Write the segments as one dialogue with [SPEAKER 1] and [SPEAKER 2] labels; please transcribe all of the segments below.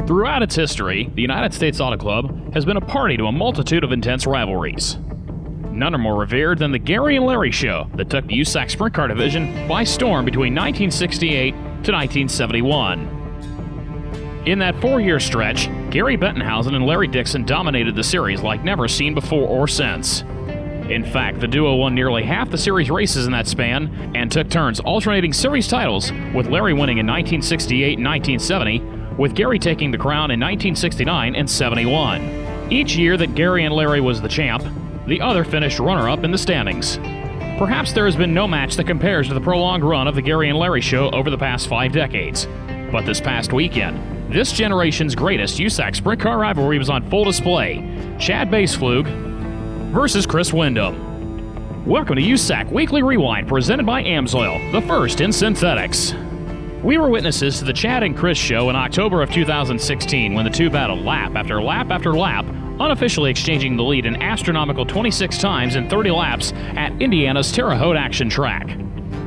[SPEAKER 1] Throughout its history, the United States Auto Club has been a party to a multitude of intense rivalries. None are more revered than the Gary and Larry Show that took the USAC Sprint Car Division by storm between 1968 to 1971. In that 4-year stretch, Gary Bettenhausen and Larry Dixon dominated the series like never seen before or since. In fact, the duo won nearly half the series races in that span and took turns alternating series titles, with Larry winning in 1968 and 1970, with Gary taking the crown in 1969 and 71. Each year that Gary and Larry was the champ, the other finished runner-up in the standings. Perhaps there has been no match that compares to the prolonged run of the Gary and Larry Show over the past 5 decades. But this past weekend, this generation's greatest USAC sprint car rivalry was on full display. Chad Boespflug versus Chris Windom. Welcome to USAC Weekly Rewind, presented by AMSOIL, the first in synthetics. We were witnesses to the Chad and Chris show in October of 2016 when the two battled lap after lap after lap, unofficially exchanging the lead an astronomical 26 times in 30 laps at Indiana's Terre Haute Action Track.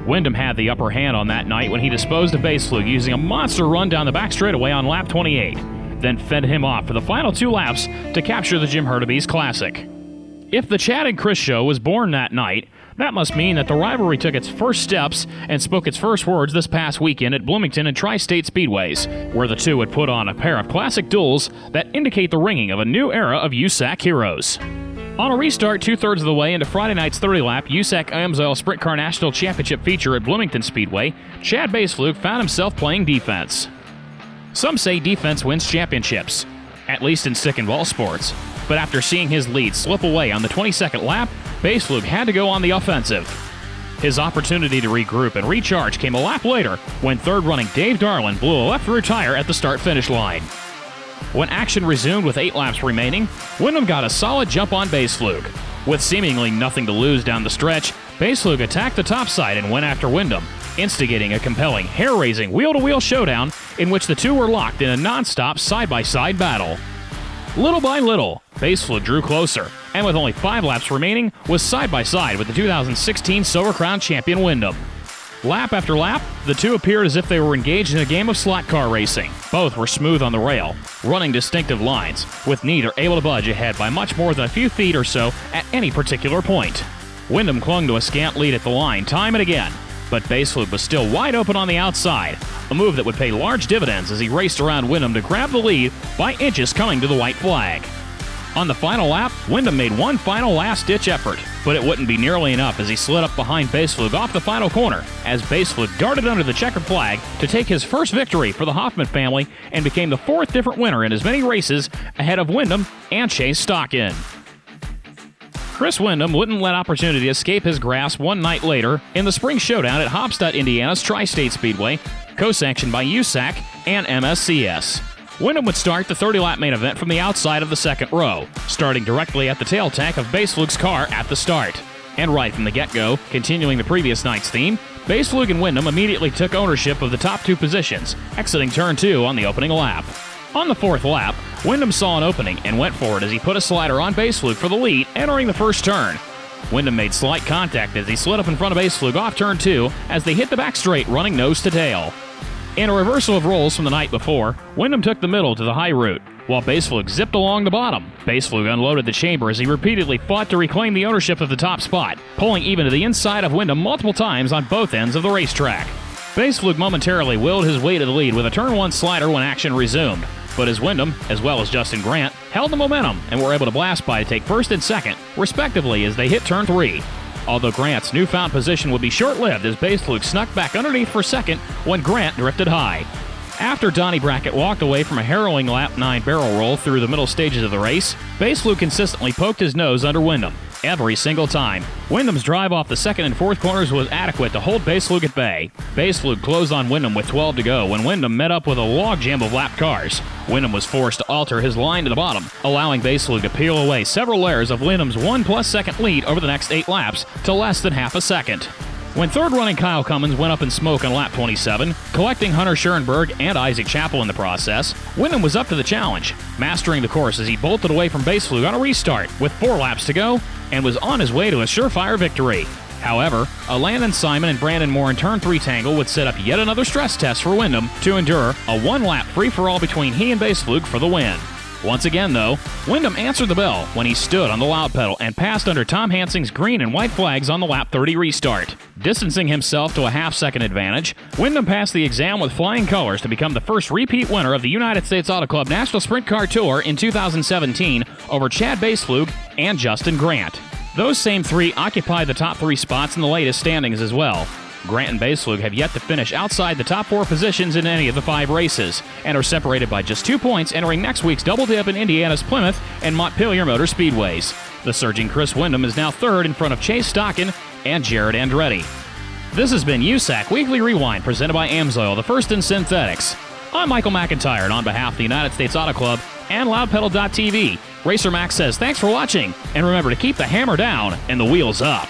[SPEAKER 1] Windom had the upper hand on that night when he disposed of Boespflug using a monster run down the back straightaway on lap 28, then fed him off for the final 2 laps to capture the Jim Hurtubise Classic. If the Chad and Chris show was born that night, that must mean that the rivalry took its first steps and spoke its first words this past weekend at Bloomington and Tri-State Speedways, where the two would put on a pair of classic duels that indicate the ringing of a new era of USAC heroes. On a restart 2/3 of the way into Friday night's 30-lap USAC AMSOIL Sprint Car National Championship feature at Bloomington Speedway, Chad Boespflug found himself playing defense. Some say defense wins championships, at least in stick and ball sports. But after seeing his lead slip away on the 22nd lap, Boespflug had to go on the offensive. His opportunity to regroup and recharge came a lap later when third-running Dave Darlin blew a left rear tire at the start-finish line. When action resumed with 8 laps remaining, Windom got a solid jump on Boespflug. With seemingly nothing to lose down the stretch, Boespflug attacked the topside and went after Windom, instigating a compelling, hair-raising, wheel-to-wheel showdown in which the two were locked in a non-stop side-by-side battle. Little by little, Boespflug drew closer, and with only 5 laps remaining, was side-by-side with the 2016 Silver Crown champion Windom. Lap after lap, the two appeared as if they were engaged in a game of slot car racing. Both were smooth on the rail, running distinctive lines, with neither able to budge ahead by much more than a few feet or so at any particular point. Windom clung to a scant lead at the line time and again, but Boespflug was still wide open on the outside, a move that would pay large dividends as he raced around Windom to grab the lead by inches coming to the white flag. On the final lap, Windom made one final last-ditch effort, but it wouldn't be nearly enough as he slid up behind Boespflug off the final corner as Boespflug darted under the checkered flag to take his first victory for the Hoffman family and became the 4th different winner in as many races ahead of Windom and Chase Stockin. Chris Windom wouldn't let opportunity escape his grasp one night later in the spring showdown at Hopstadt, Indiana's Tri-State Speedway, co-sanctioned by USAC and MSCS. Windom would start the 30-lap main event from the outside of the second row, starting directly at the tail tank of Boespflug's car at the start. And right from the get-go, continuing the previous night's theme, Boespflug and Windom immediately took ownership of the top 2 positions, exiting turn 2 on the opening lap. On the 4th lap, Windom saw an opening and went for it as he put a slider on Boespflug for the lead entering the first turn. Windom made slight contact as he slid up in front of Boespflug off turn 2 as they hit the back straight running nose to tail. In a reversal of roles from the night before, Windom took the middle to the high route, while Boespflug zipped along the bottom. Boespflug unloaded the chamber as he repeatedly fought to reclaim the ownership of the top spot, pulling even to the inside of Windom multiple times on both ends of the racetrack. Boespflug momentarily willed his way to the lead with a turn 1 slider when action resumed, but as Windom, as well as Justin Grant, held the momentum and were able to blast by to take first and second, respectively, as they hit turn 3. Although Grant's newfound position would be short-lived as Boespflug snuck back underneath for second when Grant drifted high. After Donnie Brackett walked away from a harrowing lap 9 barrel roll through the middle stages of the race, Boespflug consistently poked his nose under Windom, every single time. Windom's drive off the second and fourth corners was adequate to hold Boespflug at bay. Boespflug closed on Windom with 12 to go when Windom met up with a logjam of lap cars. Windom was forced to alter his line to the bottom, allowing Boespflug to peel away several layers of Windom's 1+ second lead over the next 8 laps to less than half a second. When third-running Kyle Cummins went up in smoke on lap 27, collecting Hunter Schoenberg and Isaac Chappell in the process, Windom was up to the challenge, mastering the course as he bolted away from Boespflug on a restart with 4 laps to go and was on his way to a surefire victory. However, a Landon Simon and Brandon Moore in Turn 3 tangle would set up yet another stress test for Windom to endure a one-lap free-for-all between he and Boespflug for the win. Once again, though, Windom answered the bell when he stood on the loud pedal and passed under Tom Hansing's green and white flags on the lap 30 restart. Distancing himself to a half-second advantage, Windom passed the exam with flying colors to become the first repeat winner of the United States Auto Club National Sprint Car Tour in 2017 over Chad Boespflug and Justin Grant. Those same three occupy the top 3 spots in the latest standings as well. Grant and Boespflug have yet to finish outside the top 4 positions in any of the 5 races, and are separated by just 2 points entering next week's double dip in Indiana's Plymouth and Montpelier Motor Speedways. The surging Chris Windom is now 3rd in front of Chase Stockin and Jared Andretti. This has been USAC Weekly Rewind presented by AMSOIL, the first in synthetics. I'm Michael McIntyre, and on behalf of the United States Auto Club and LoudPedal.tv, Racer Max says thanks for watching, and remember to keep the hammer down and the wheels up.